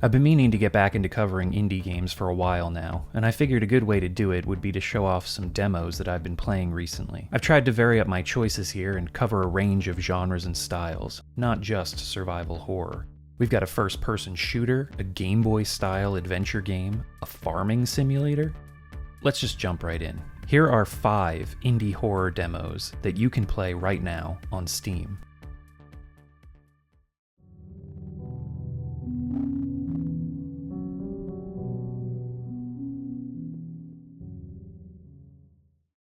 I've been meaning to get back into covering indie games for a while now, and I figured a good way to do it would be to show off some demos that I've been playing recently. I've tried to vary up my choices here and cover a range of genres and styles, not just survival horror. We've got a first-person shooter, a Game Boy-style adventure game, a farming simulator. Let's just jump right in. Here are 5 indie horror demos that you can play right now on Steam.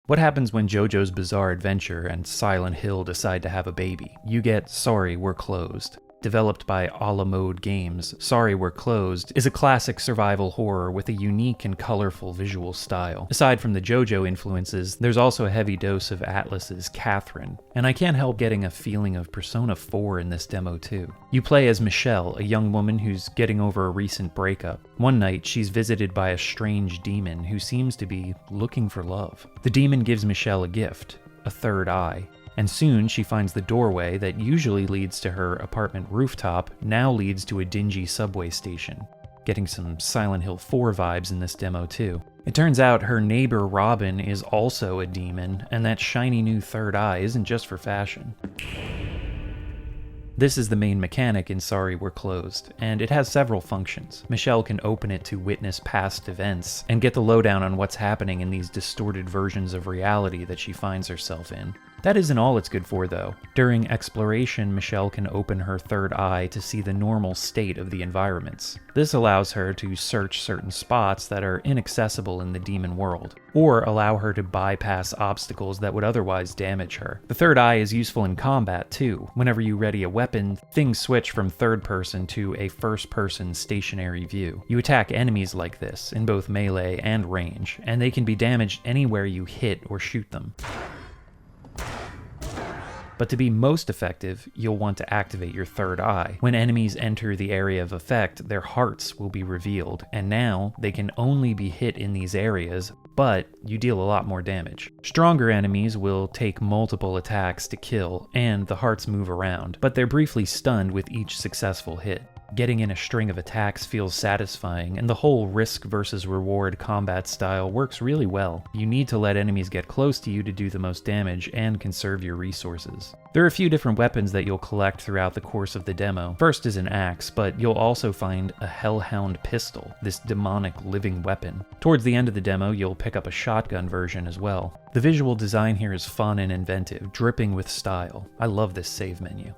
What happens when JoJo's Bizarre Adventure and Silent Hill decide to have a baby? You get Sorry, We're Closed. Developed by A La Mode Games, Sorry We're Closed is a classic survival horror with a unique and colorful visual style. Aside from the JoJo influences, there's also a heavy dose of Atlus's Catherine, and I can't help getting a feeling of Persona 4 in this demo too. You play as Michelle, a young woman who's getting over a recent breakup. One night, she's visited by a strange demon who seems to be looking for love. The demon gives Michelle a gift, a third eye. And soon she finds the doorway that usually leads to her apartment rooftop now leads to a dingy subway station. Getting some Silent Hill 4 vibes in this demo too. It turns out her neighbor Robin is also a demon, and that shiny new third eye isn't just for fashion. This is the main mechanic in Sorry We're Closed, and it has several functions. Michelle can open it to witness past events and get the lowdown on what's happening in these distorted versions of reality that she finds herself in. That isn't all it's good for, though. During exploration, Michelle can open her third eye to see the normal state of the environments. This allows her to search certain spots that are inaccessible in the demon world, or allow her to bypass obstacles that would otherwise damage her. The third eye is useful in combat, too. Whenever you ready a weapon, things switch from third person to a first person stationary view. You attack enemies like this, in both melee and range, and they can be damaged anywhere you hit or shoot them. But to be most effective, you'll want to activate your third eye. When enemies enter the area of effect, their hearts will be revealed, and now they can only be hit in these areas, but you deal a lot more damage. Stronger enemies will take multiple attacks to kill, and the hearts move around, but they're briefly stunned with each successful hit. Getting in a string of attacks feels satisfying, and the whole risk versus reward combat style works really well. You need to let enemies get close to you to do the most damage and conserve your resources. There are a few different weapons that you'll collect throughout the course of the demo. First is an axe, but you'll also find a Hellhound pistol, this demonic living weapon. Towards the end of the demo, you'll pick up a shotgun version as well. The visual design here is fun and inventive, dripping with style. I love this save menu.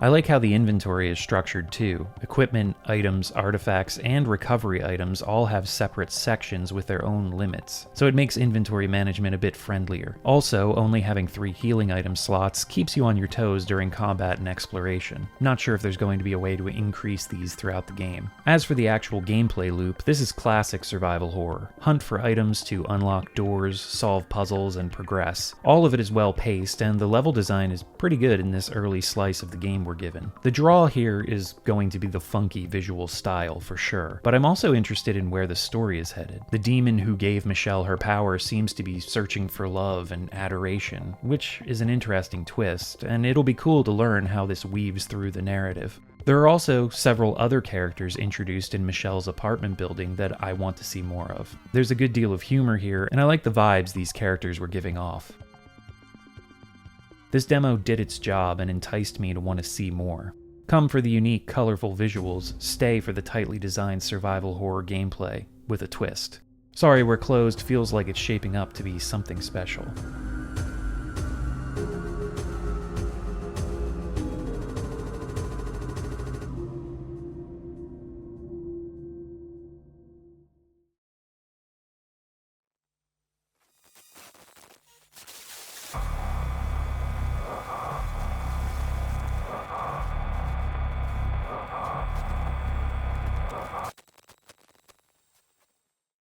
I like how the inventory is structured too. Equipment, items, artifacts, and recovery items all have separate sections with their own limits, so it makes inventory management a bit friendlier. Also, only having 3 healing item slots keeps you on your toes during combat and exploration. Not sure if there's going to be a way to increase these throughout the game. As for the actual gameplay loop, this is classic survival horror. Hunt for items to unlock doors, solve puzzles, and progress. All of it is well paced, and the level design is pretty good in this early slice of the game we're given. The draw here is going to be the funky visual style for sure, but I'm also interested in where the story is headed. The demon who gave Michelle her power seems to be searching for love and adoration, which is an interesting twist, and it'll be cool to learn how this weaves through the narrative. There are also several other characters introduced in Michelle's apartment building that I want to see more of. There's a good deal of humor here, and I like the vibes these characters were giving off. This demo did its job and enticed me to want to see more. Come for the unique, colorful visuals, stay for the tightly designed survival horror gameplay, with a twist. Sorry We're Closed feels like it's shaping up to be something special.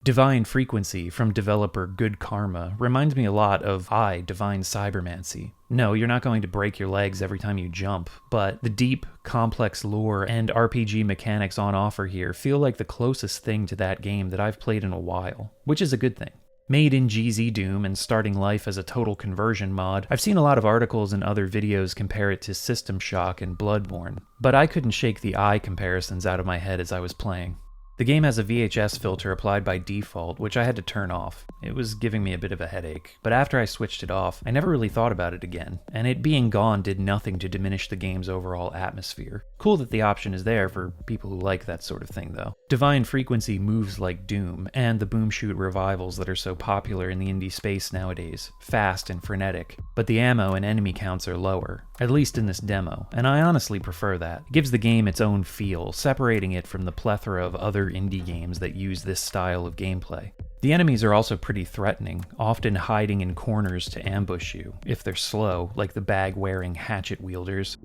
Divine Frequency from developer Good Karma reminds me a lot of Divine Cybermancy. No, you're not going to break your legs every time you jump, but the deep, complex lore and RPG mechanics on offer here feel like the closest thing to that game that I've played in a while, which is a good thing. Made in GZ Doom and starting life as a total conversion mod, I've seen a lot of articles and other videos compare it to System Shock and Bloodborne, but I couldn't shake the eye comparisons out of my head as I was playing. The game has a VHS filter applied by default, which I had to turn off. It was giving me a bit of a headache, but after I switched it off, I never really thought about it again, and it being gone did nothing to diminish the game's overall atmosphere. Cool that the option is there for people who like that sort of thing, though. Divine Frequency moves like Doom, and the boom shoot revivals that are so popular in the indie space nowadays, fast and frenetic, but the ammo and enemy counts are lower, at least in this demo, and I honestly prefer that. It gives the game its own feel, separating it from the plethora of other indie games that use this style of gameplay. The enemies are also pretty threatening, often hiding in corners to ambush you, if they're slow, like the bag-wearing hatchet wielders.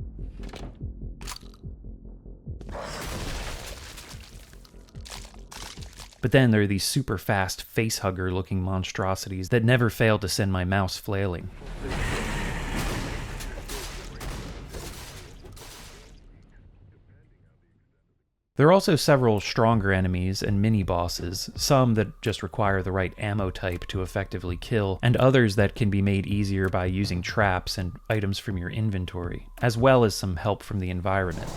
But then there are these super fast facehugger looking monstrosities that never fail to send my mouse flailing. There are also several stronger enemies and mini-bosses, some that just require the right ammo type to effectively kill, and others that can be made easier by using traps and items from your inventory, as well as some help from the environment.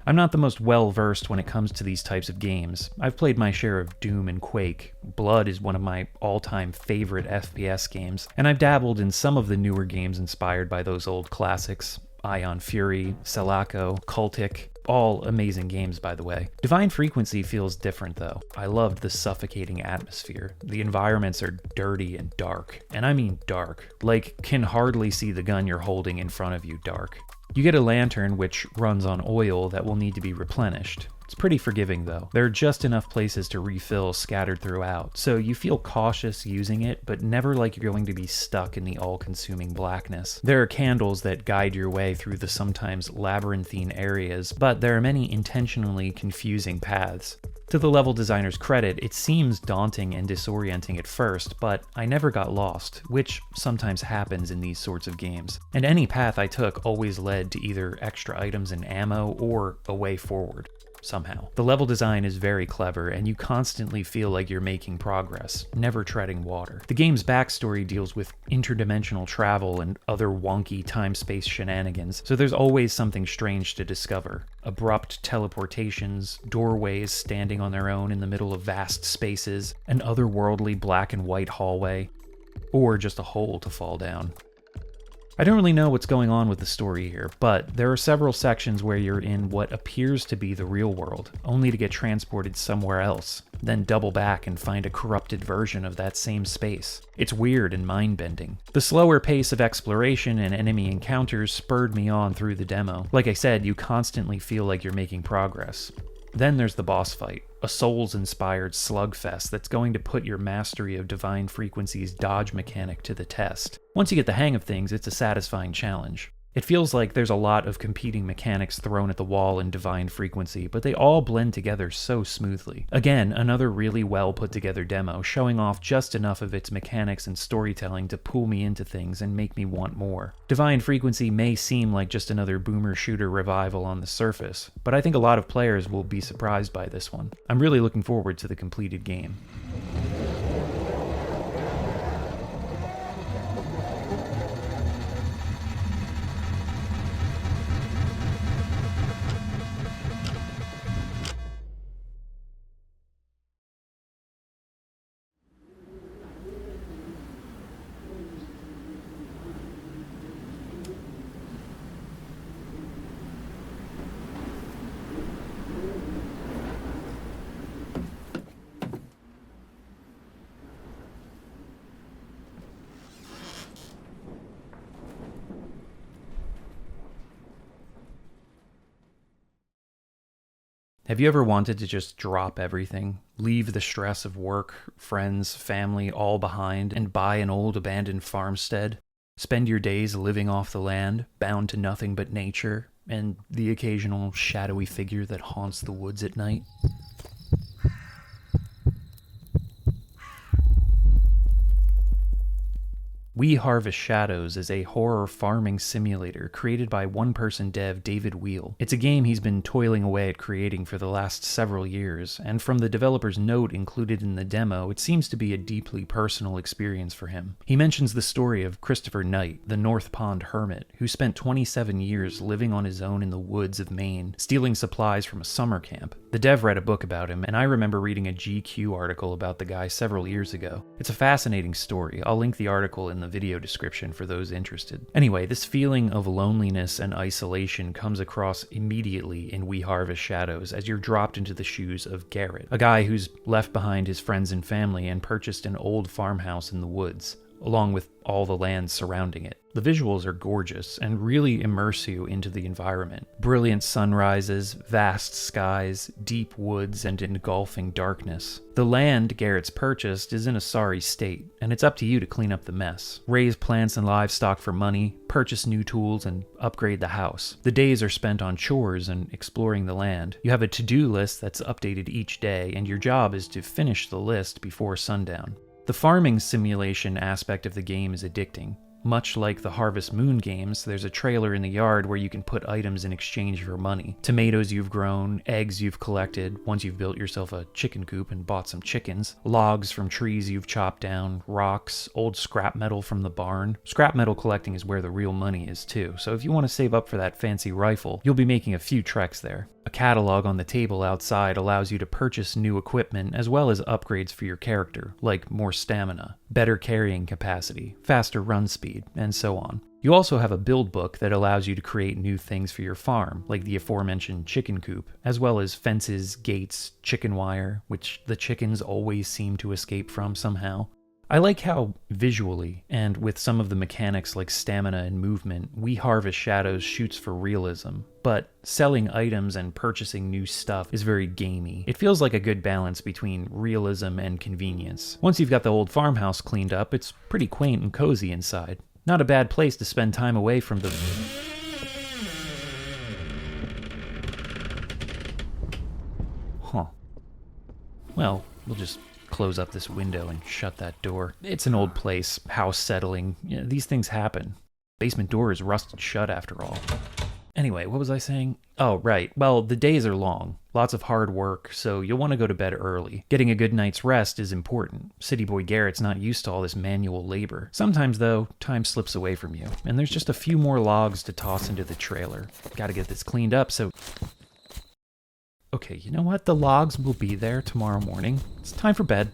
I'm not the most well-versed when it comes to these types of games. I've played my share of Doom and Quake. Blood is one of my all-time favorite FPS games, and I've dabbled in some of the newer games inspired by those old classics. Ion Fury, Selaco, Cultic, all amazing games, by the way. Divine Frequency feels different, though. I loved the suffocating atmosphere. The environments are dirty and dark, and I mean dark. Like, can hardly see the gun you're holding in front of you dark. You get a lantern which runs on oil that will need to be replenished. It's pretty forgiving though. There are just enough places to refill scattered throughout, so you feel cautious using it, but never like you're going to be stuck in the all-consuming blackness. There are candles that guide your way through the sometimes labyrinthine areas, but there are many intentionally confusing paths. To the level designer's credit, it seems daunting and disorienting at first, but I never got lost, which sometimes happens in these sorts of games. And any path I took always led to either extra items and ammo or a way forward. Somehow. The level design is very clever, and you constantly feel like you're making progress, never treading water. The game's backstory deals with interdimensional travel and other wonky time-space shenanigans, so there's always something strange to discover. Abrupt teleportations, doorways standing on their own in the middle of vast spaces, an otherworldly black and white hallway, or just a hole to fall down. I don't really know what's going on with the story here, but there are several sections where you're in what appears to be the real world, only to get transported somewhere else, then double back and find a corrupted version of that same space. It's weird and mind-bending. The slower pace of exploration and enemy encounters spurred me on through the demo. Like I said, you constantly feel like you're making progress. Then there's the boss fight, a Souls-inspired slugfest that's going to put your mastery of Divine Frequency's dodge mechanic to the test. Once you get the hang of things, it's a satisfying challenge. It feels like there's a lot of competing mechanics thrown at the wall in Divine Frequency, but they all blend together so smoothly. Again, another really well put together demo, showing off just enough of its mechanics and storytelling to pull me into things and make me want more. Divine Frequency may seem like just another boomer shooter revival on the surface, but I think a lot of players will be surprised by this one. I'm really looking forward to the completed game. Have you ever wanted to just drop everything, leave the stress of work, friends, family all behind, and buy an old abandoned farmstead? Spend your days living off the land, bound to nothing but nature, and the occasional shadowy figure that haunts the woods at night? We Harvest Shadows is a horror farming simulator created by one-person dev David Wheel. It's a game he's been toiling away at creating for the last several years, and from the developer's note included in the demo, it seems to be a deeply personal experience for him. He mentions the story of Christopher Knight, the North Pond hermit, who spent 27 years living on his own in the woods of Maine, stealing supplies from a summer camp. The dev read a book about him, and I remember reading a GQ article about the guy several years ago. It's a fascinating story. I'll link the article in the video description for those interested. Anyway, this feeling of loneliness and isolation comes across immediately in We Harvest Shadows as you're dropped into the shoes of Garrett, a guy who's left behind his friends and family and purchased an old farmhouse in the woods, along with all the land surrounding it. The visuals are gorgeous and really immerse you into the environment. Brilliant sunrises, vast skies, deep woods, and engulfing darkness. The land Garrett's purchased is in a sorry state, and it's up to you to clean up the mess. Raise plants and livestock for money, purchase new tools, and upgrade the house. The days are spent on chores and exploring the land. You have a to-do list that's updated each day, and your job is to finish the list before sundown. The farming simulation aspect of the game is addicting. Much like the Harvest Moon games, there's a trailer in the yard where you can put items in exchange for money. Tomatoes you've grown, eggs you've collected, once you've built yourself a chicken coop and bought some chickens, logs from trees you've chopped down, rocks, old scrap metal from the barn. Scrap metal collecting is where the real money is too, so if you want to save up for that fancy rifle, you'll be making a few treks there. A catalog on the table outside allows you to purchase new equipment as well as upgrades for your character, like more stamina, better carrying capacity, faster run speed, and so on. You also have a build book that allows you to create new things for your farm, like the aforementioned chicken coop, as well as fences, gates, chicken wire, which the chickens always seem to escape from somehow. I like how visually, and with some of the mechanics like stamina and movement, We Harvest Shadows shoots for realism, but selling items and purchasing new stuff is very gamey. It feels like a good balance between realism and convenience. Once you've got the old farmhouse cleaned up, it's pretty quaint and cozy inside. Not a bad place to spend time away from the... Huh. Well, we'll just close up this window and shut that door. It's an old place, house settling. These things happen. Basement door is rusted shut after all. Anyway, what was I saying? Oh, right. Well, the days are long. Lots of hard work, so you'll want to go to bed early. Getting a good night's rest is important. City boy Garrett's not used to all this manual labor. Sometimes, though, time slips away from you, and there's just a few more logs to toss into the trailer. Gotta get this cleaned up, so... Okay, you know what? The logs will be there tomorrow morning. It's time for bed.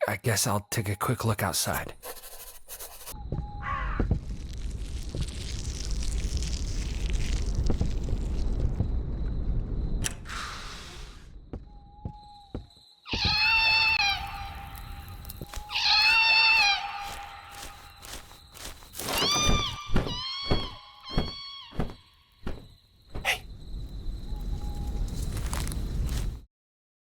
I guess I'll take a quick look outside.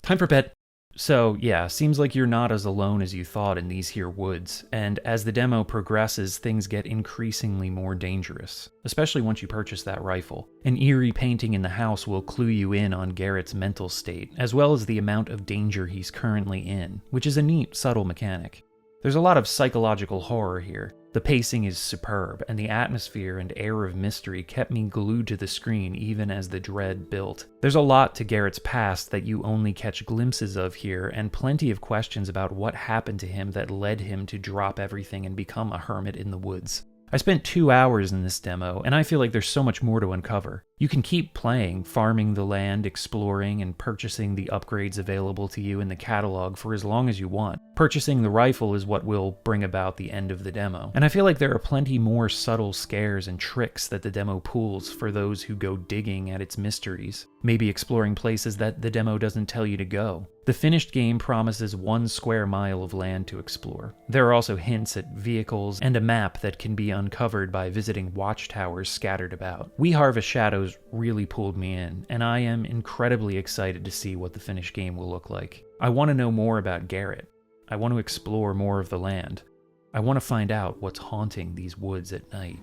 Time for bed. So, yeah, seems like you're not as alone as you thought in these here woods, and as the demo progresses, things get increasingly more dangerous, especially once you purchase that rifle. An eerie painting in the house will clue you in on Garrett's mental state, as well as the amount of danger he's currently in, which is a neat, subtle mechanic. There's a lot of psychological horror here. The pacing is superb, and the atmosphere and air of mystery kept me glued to the screen even as the dread built. There's a lot to Garrett's past that you only catch glimpses of here, and plenty of questions about what happened to him that led him to drop everything and become a hermit in the woods. I spent 2 hours in this demo, and I feel like there's so much more to uncover. You can keep playing, farming the land, exploring, and purchasing the upgrades available to you in the catalog for as long as you want. Purchasing the rifle is what will bring about the end of the demo. And I feel like there are plenty more subtle scares and tricks that the demo pulls for those who go digging at its mysteries, maybe exploring places that the demo doesn't tell you to go. The finished game promises 1 square mile of land to explore. There are also hints at vehicles and a map that can be uncovered by visiting watchtowers scattered about. We Harvest Shadows really pulled me in, and I am incredibly excited to see what the finished game will look like. I want to know more about Garrett. I want to explore more of the land. I want to find out what's haunting these woods at night.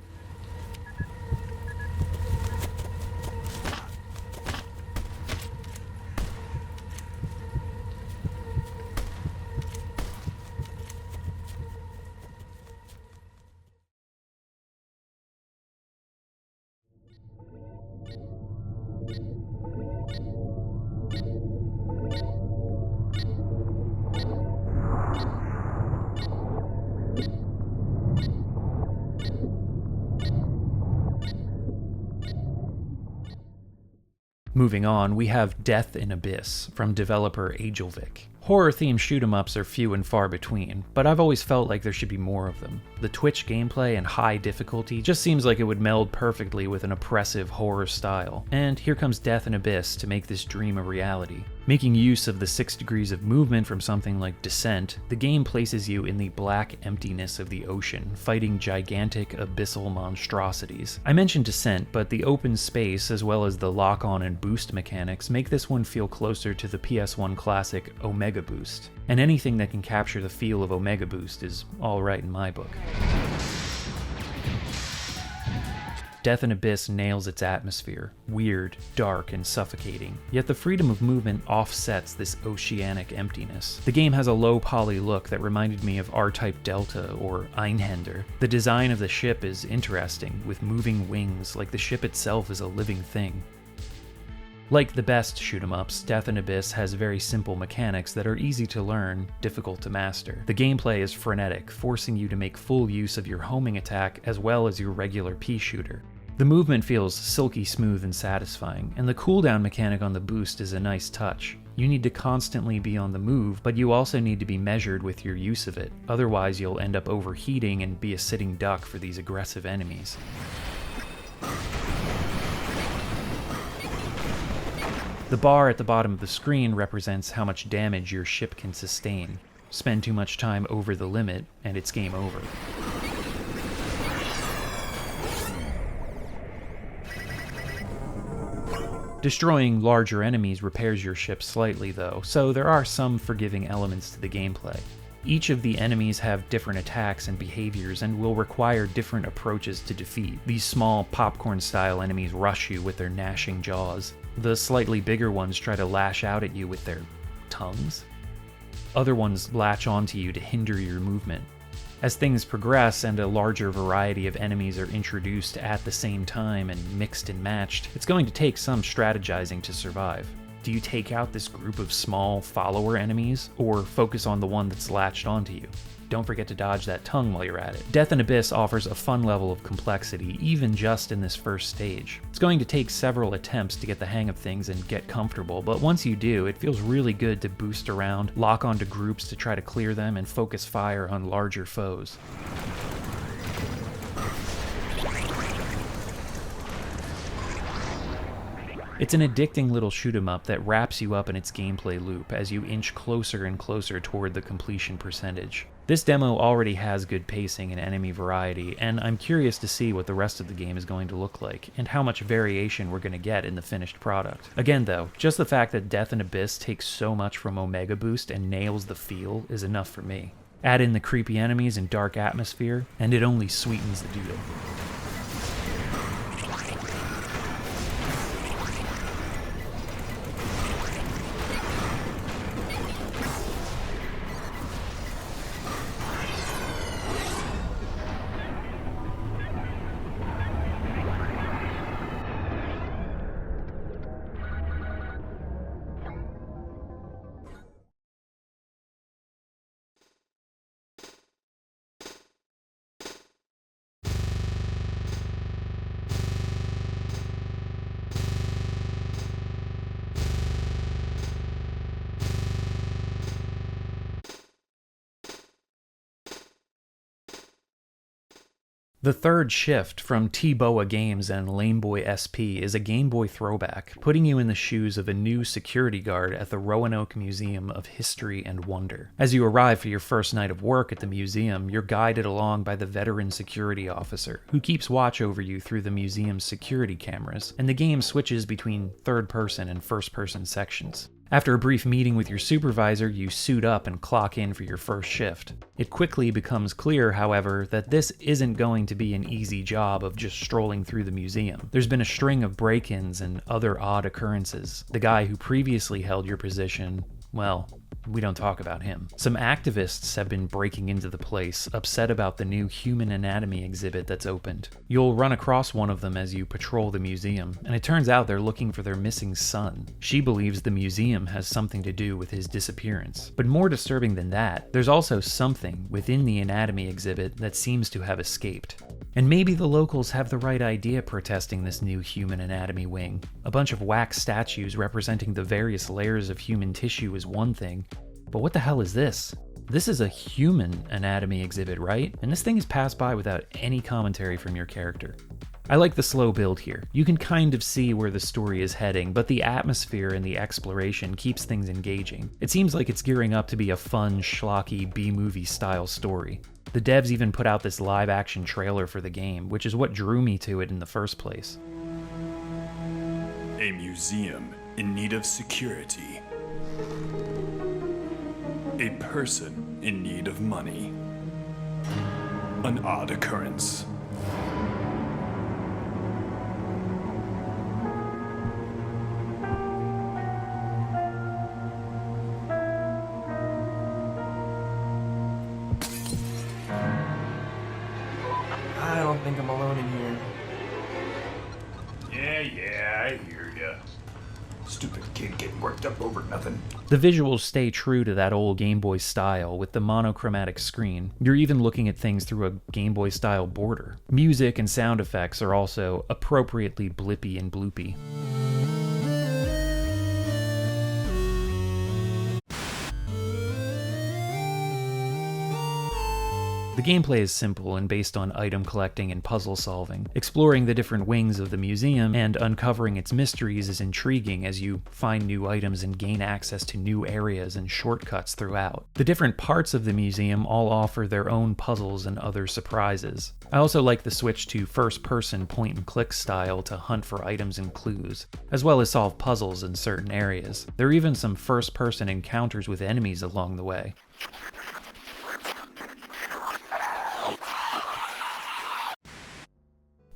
Moving on, we have Death in Abyss from developer Agelvik. Horror-themed shoot-em-ups are few and far between, but I've always felt like there should be more of them. The Twitch gameplay and high difficulty just seems like it would meld perfectly with an oppressive horror style, and here comes Death in Abyss to make this dream a reality. Making use of the 6 degrees of movement from something like Descent, the game places you in the black emptiness of the ocean, fighting gigantic abyssal monstrosities. I mentioned Descent, but the open space as well as the lock-on and boost mechanics make this one feel closer to the PS1 classic Omega Boost. And anything that can capture the feel of Omega Boost is alright in my book. Death in Abyss nails its atmosphere, weird, dark, and suffocating, yet the freedom of movement offsets this oceanic emptiness. The game has a low poly look that reminded me of R-Type Delta or Einhender. The design of the ship is interesting, with moving wings like the ship itself is a living thing. Like the best shoot-em-ups, Death in Abyss has very simple mechanics that are easy to learn, difficult to master. The gameplay is frenetic, forcing you to make full use of your homing attack as well as your regular pea shooter. The movement feels silky smooth and satisfying, and the cooldown mechanic on the boost is a nice touch. You need to constantly be on the move, but you also need to be measured with your use of it, otherwise you'll end up overheating and be a sitting duck for these aggressive enemies. The bar at the bottom of the screen represents how much damage your ship can sustain. Spend too much time over the limit, and it's game over. Destroying larger enemies repairs your ship slightly though, so there are some forgiving elements to the gameplay. Each of the enemies have different attacks and behaviors and will require different approaches to defeat. These small popcorn-style enemies rush you with their gnashing jaws. The slightly bigger ones try to lash out at you with their tongues. Other ones latch onto you to hinder your movement. As things progress and a larger variety of enemies are introduced at the same time and mixed and matched, it's going to take some strategizing to survive. Do you take out this group of small follower enemies, or focus on the one that's latched onto you? Don't forget to dodge that tongue while you're at it. Death in Abyss offers a fun level of complexity, even just in this first stage. It's going to take several attempts to get the hang of things and get comfortable, but once you do, it feels really good to boost around, lock onto groups to try to clear them, and focus fire on larger foes. It's an addicting little shoot-em-up that wraps you up in its gameplay loop as you inch closer and closer toward the completion percentage. This demo already has good pacing and enemy variety, and I'm curious to see what the rest of the game is going to look like, and how much variation we're going to get in the finished product. Again though, just the fact that Death in Abyss takes so much from Omega Boost and nails the feel is enough for me. Add in the creepy enemies and dark atmosphere, and it only sweetens the deal. The third shift from T-Boa Games and Lameboy SP is a Game Boy throwback, putting you in the shoes of a new security guard at the Roanoke Museum of History and Wonder. As you arrive for your first night of work at the museum, you're guided along by the veteran security officer, who keeps watch over you through the museum's security cameras, and the game switches between third-person and first-person sections. After a brief meeting with your supervisor, you suit up and clock in for your first shift. It quickly becomes clear, however, that this isn't going to be an easy job of just strolling through the museum. There's been a string of break-ins and other odd occurrences. The guy who previously held your position, well, we don't talk about him. Some activists have been breaking into the place, upset about the new human anatomy exhibit that's opened. You'll run across one of them as you patrol the museum, and it turns out they're looking for their missing son. She believes the museum has something to do with his disappearance. But more disturbing than that, there's also something within the anatomy exhibit that seems to have escaped. And maybe the locals have the right idea protesting this new human anatomy wing. A bunch of wax statues representing the various layers of human tissue is one thing, but what the hell is this? This is a human anatomy exhibit, right? And this thing is passed by without any commentary from your character. I like the slow build here. You can kind of see where the story is heading, but the atmosphere and the exploration keeps things engaging. It seems like it's gearing up to be a fun, schlocky B-movie style story. The devs even put out this live-action trailer for the game, which is what drew me to it in the first place. A museum in need of security. A person in need of money. An odd occurrence. I don't think I'm alone in here. Yeah, I hear ya. Stupid kid getting worked up over nothing. The visuals stay true to that old Game Boy style with the monochromatic screen. You're even looking at things through a Game Boy style border. Music and sound effects are also appropriately blippy and bloopy. The gameplay is simple and based on item collecting and puzzle solving. Exploring the different wings of the museum and uncovering its mysteries is intriguing as you find new items and gain access to new areas and shortcuts throughout. The different parts of the museum all offer their own puzzles and other surprises. I also like the switch to first-person point-and-click style to hunt for items and clues, as well as solve puzzles in certain areas. There are even some first-person encounters with enemies along the way.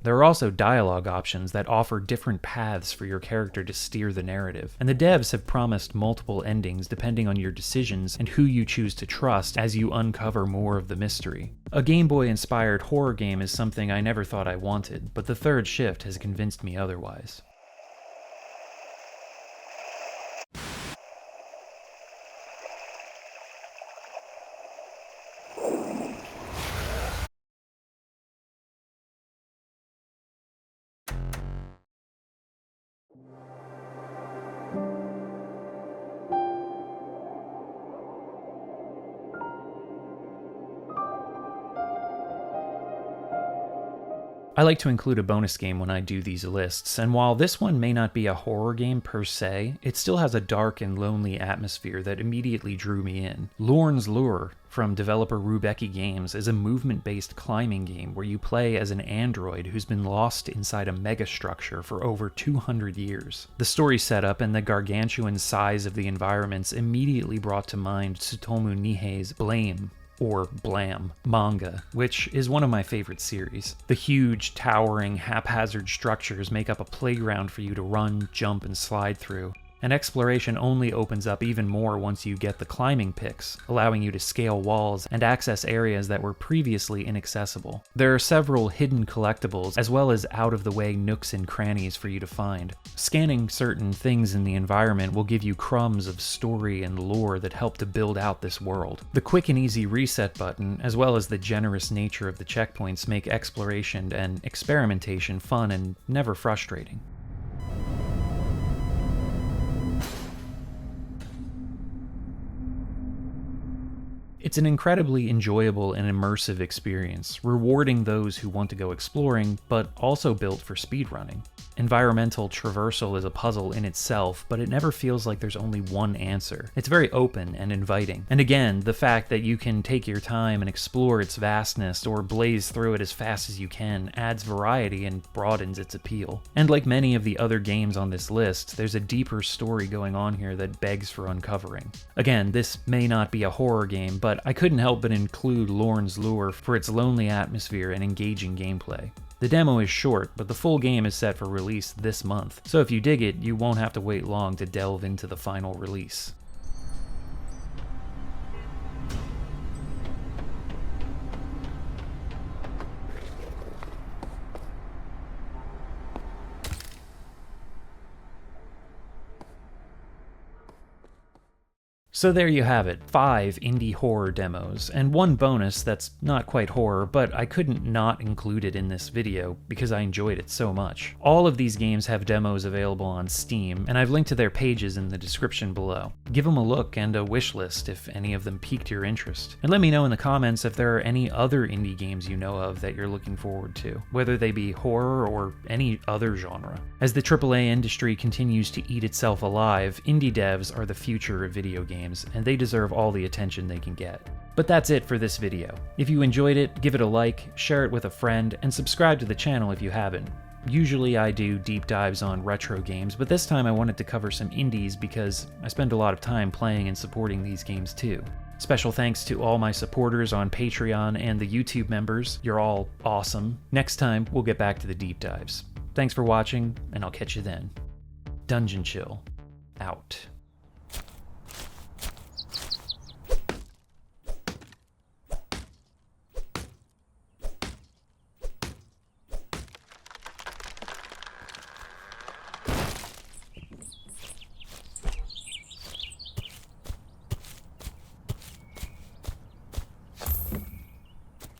There are also dialogue options that offer different paths for your character to steer the narrative, and the devs have promised multiple endings depending on your decisions and who you choose to trust as you uncover more of the mystery. A Game Boy-inspired horror game is something I never thought I wanted, but the third shift has convinced me otherwise. I like to include a bonus game when I do these lists, and while this one may not be a horror game per se, it still has a dark and lonely atmosphere that immediately drew me in. Lorn's Lure, from developer Rubeki Games, is a movement-based climbing game where you play as an android who's been lost inside a megastructure for over 200 years. The story setup and the gargantuan size of the environments immediately brought to mind Tsutomu Nihei's Blame, or Blam, manga, which is one of my favorite series. The huge, towering, haphazard structures make up a playground for you to run, jump, and slide through. And exploration only opens up even more once you get the climbing picks, allowing you to scale walls and access areas that were previously inaccessible. There are several hidden collectibles, as well as out-of-the-way nooks and crannies for you to find. Scanning certain things in the environment will give you crumbs of story and lore that help to build out this world. The quick and easy reset button, as well as the generous nature of the checkpoints, make exploration and experimentation fun and never frustrating. It's an incredibly enjoyable and immersive experience, rewarding those who want to go exploring, but also built for speedrunning. Environmental traversal is a puzzle in itself, but it never feels like there's only one answer. It's very open and inviting. And again, the fact that you can take your time and explore its vastness or blaze through it as fast as you can adds variety and broadens its appeal. And like many of the other games on this list, there's a deeper story going on here that begs for uncovering. Again, this may not be a horror game, but I couldn't help but include Lorn's Lure for its lonely atmosphere and engaging gameplay. The demo is short, but the full game is set for release this month, so if you dig it, you won't have to wait long to delve into the final release. So there you have it, 5 indie horror demos, and one bonus that's not quite horror, but I couldn't not include it in this video because I enjoyed it so much. All of these games have demos available on Steam, and I've linked to their pages in the description below. Give them a look and a wish list if any of them piqued your interest. And let me know in the comments if there are any other indie games you know of that you're looking forward to, whether they be horror or any other genre. As the AAA industry continues to eat itself alive, indie devs are the future of video games, and they deserve all the attention they can get. But that's it for this video. If you enjoyed it, give it a like, share it with a friend, and subscribe to the channel if you haven't. Usually I do deep dives on retro games, but this time I wanted to cover some indies because I spend a lot of time playing and supporting these games too. Special thanks to all my supporters on Patreon and the YouTube members. You're all awesome. Next time, we'll get back to the deep dives. Thanks for watching, and I'll catch you then. Dungeon Chill, out.